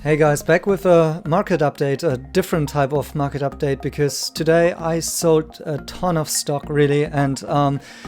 Hey guys, back with a market update, a different type of market update, because today I sold a ton of stock really, and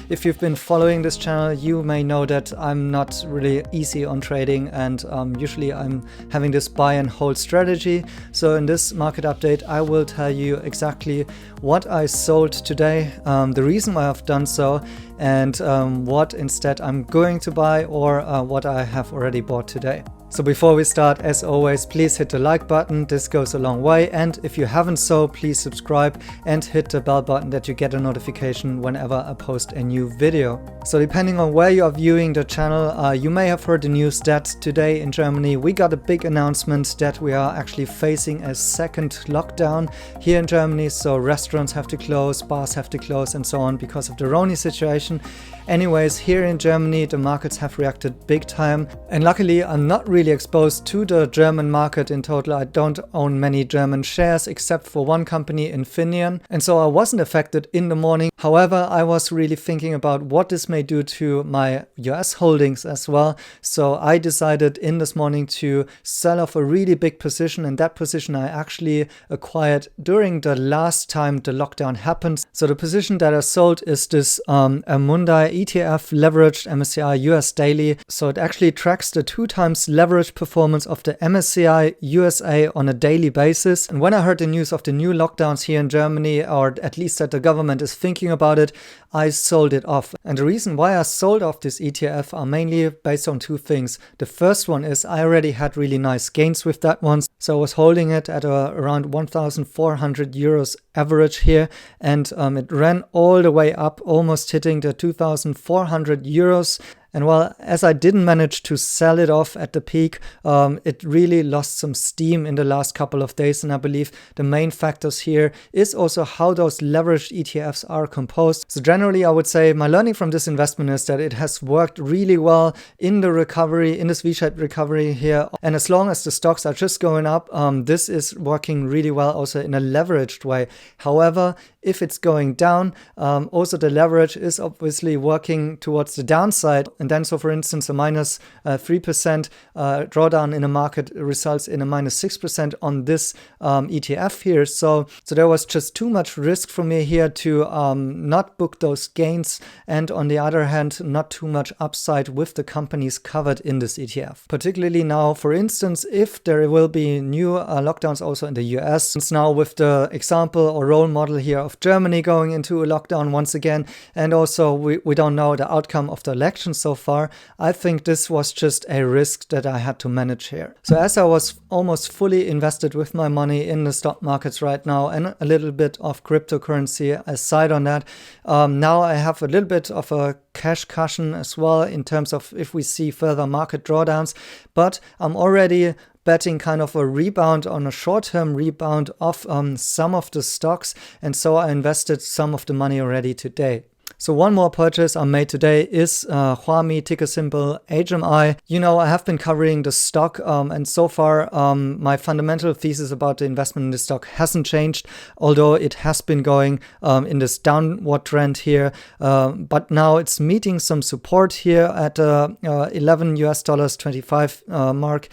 if you've been following this channel you may know that I'm not really easy on trading, and usually I'm having this buy and hold strategy. So in this market update I will tell you exactly what I sold today, the reason why I've done so, and what instead I'm going to buy, or what I have already bought today. So before we start, as always, please hit the like button, this goes a long way, and if you haven't so, please subscribe and hit the bell button that you get a notification whenever I post a new video. So depending on where you are viewing the channel, you may have heard the news that today in Germany we got a big announcement that we are actually facing a second lockdown here in Germany. So restaurants have to close, bars have to close and so on because of the Roni situation. Anyways, here in Germany the markets have reacted big time, and luckily I'm not really exposed to the German market in total. I don't own many German shares except for one company, Infineon, and so I wasn't affected in the morning. However, I was really thinking about what this may do to my US holdings as well. So I decided in this morning to sell off a really big position, and that position I actually acquired during the last time the lockdown happened. So the position that I sold is this Amundi ETF leveraged MSCI US daily. So it actually tracks the 2 times leverage performance of the MSCI USA on a daily basis. And when I heard the news of the new lockdowns here in Germany, or at least that the government is thinking about it, I sold it off. And the reason why I sold off this ETF are mainly based on 2 things. The first one is I already had really nice gains with that one. So I was holding it at around 1,400 euros average here, and it ran all the way up, almost hitting the 2,400 euros. And well, as I didn't manage to sell it off at the peak, it really lost some steam in the last couple of days. And I believe the main factors here is also how those leveraged ETFs are composed. So generally, I would say my learning from this investment is that it has worked really well in the recovery, in this V-shaped recovery here. And as long as the stocks are just going up, this is working really well also in a leveraged way. However, if it's going down, also the leverage is obviously working towards the downside. And then, so for instance, a minus 3% drawdown in a market results in a minus 6% on this ETF here. So there was just too much risk for me here to not book those gains, and on the other hand, not too much upside with the companies covered in this ETF. Particularly now, for instance, if there will be new lockdowns also in the US, since now with the example or role model here of Germany going into a lockdown once again, and also we don't know the outcome of the election so far, I think this was just a risk that I had to manage here. So as I was almost fully invested with my money in the stock markets right now, and a little bit of cryptocurrency aside on that, now I have a little bit of a cash cushion as well in terms of if we see further market drawdowns, but I'm already betting kind of a rebound, on a short-term rebound of some of the stocks, and so I invested some of the money already today. So one more purchase I made today is Huami, ticker symbol HMI. You know, I have been covering the stock, and so far my fundamental thesis about the investment in the stock hasn't changed, although it has been going in this downward trend here. But now it's meeting some support here at $11.25 mark.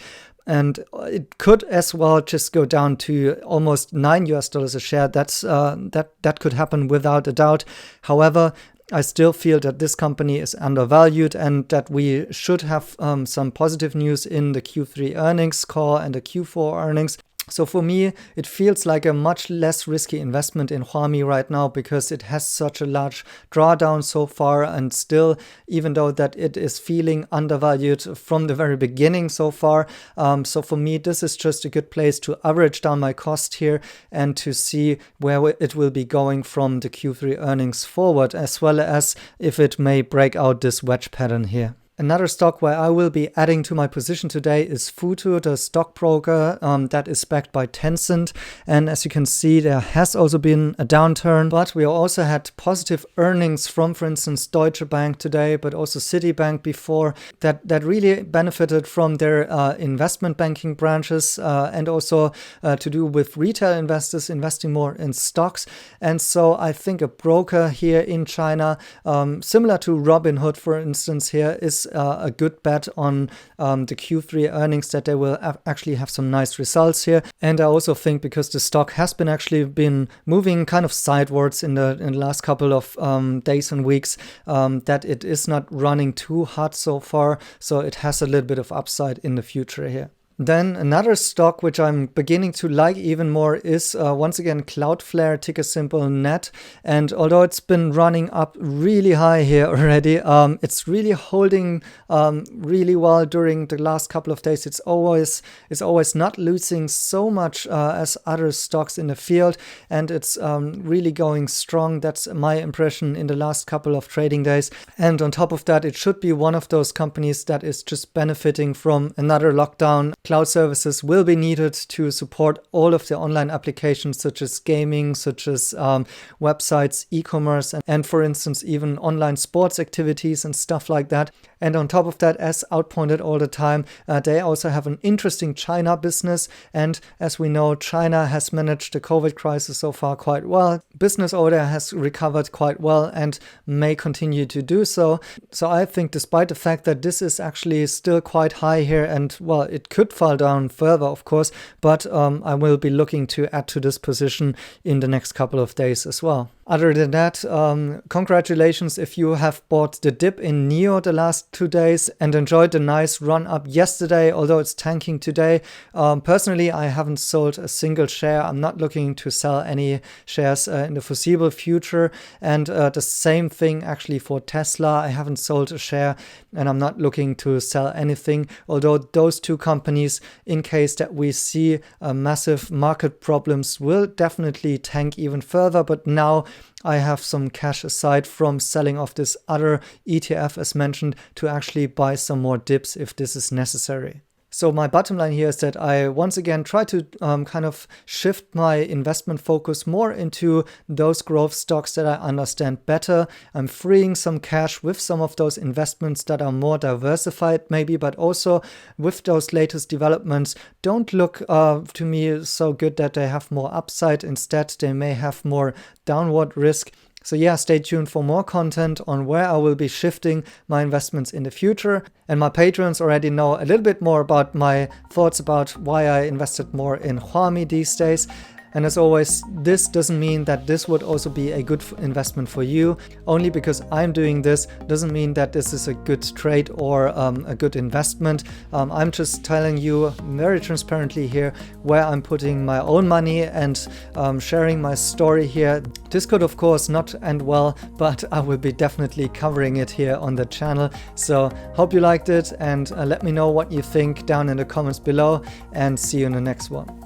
And it could as well just go down to almost $9 a share. That could happen without a doubt. However, I still feel that this company is undervalued, and that we should have some positive news in the Q3 earnings call and the Q4 earnings. So for me, it feels like a much less risky investment in Huami right now, because it has such a large drawdown so far, and still, even though that it is feeling undervalued from the very beginning so far. So for me, this is just a good place to average down my cost here and to see where it will be going from the Q3 earnings forward, as well as if it may break out this wedge pattern here. Another stock where I will be adding to my position today is FUTU, the stockbroker that is backed by Tencent. And as you can see, there has also been a downturn, but we also had positive earnings from, for instance, Deutsche Bank today, but also Citibank before, that really benefited from their investment banking branches and also to do with retail investors investing more in stocks. And so I think a broker here in China, similar to Robinhood, for instance, here is is a good bet on the Q3 earnings, that they will actually have some nice results here. And I also think because the stock has been actually been moving kind of sidewards in the last couple of days and weeks, that it is not running too hot so far, so it has a little bit of upside in the future here. Then another stock which I'm beginning to like even more is once again Cloudflare, ticker symbol NET. And although it's been running up really high here already, it's really holding really well during the last couple of days. It's always not losing so much as other stocks in the field, and it's really going strong. That's my impression in the last couple of trading days. And on top of that, it should be one of those companies that is just benefiting from another lockdown. Cloud services will be needed to support all of the online applications, such as gaming, such as websites, e-commerce, and for instance, even online sports activities and stuff like that. And on top of that, as outpointed all the time, they also have an interesting China business. And as we know, China has managed the COVID crisis so far quite well. Business over there has recovered quite well and may continue to do so. So I think despite the fact that this is actually still quite high here, and well, it could fall down further, of course, but I will be looking to add to this position in the next couple of days as well. Other than that, congratulations if you have bought the dip in NIO the last 2 days and enjoyed the nice run up yesterday, although it's tanking today. Personally, I haven't sold a single share. I'm not looking to sell any shares in the foreseeable future. And the same thing actually for Tesla. I haven't sold a share and I'm not looking to sell anything. Although those two companies, in case that we see massive market problems, will definitely tank even further. But now I have some cash aside from selling off this other ETF as mentioned to actually buy some more dips if this is necessary. So my bottom line here is that I once again try to kind of shift my investment focus more into those growth stocks that I understand better. I'm freeing some cash with some of those investments that are more diversified maybe, but also with those latest developments don't look to me so good that they have more upside. Instead, they may have more downward risk. So yeah, stay tuned for more content on where I will be shifting my investments in the future. And my patrons already know a little bit more about my thoughts about why I invested more in Huami these days. And as always, this doesn't mean that this would also be a good investment for you. Only because I'm doing this doesn't mean that this is a good trade or a good investment. I'm just telling you very transparently here where I'm putting my own money and sharing my story here. This could of course not end well, but I will be definitely covering it here on the channel. So hope you liked it and let me know what you think down in the comments below, and see you in the next one.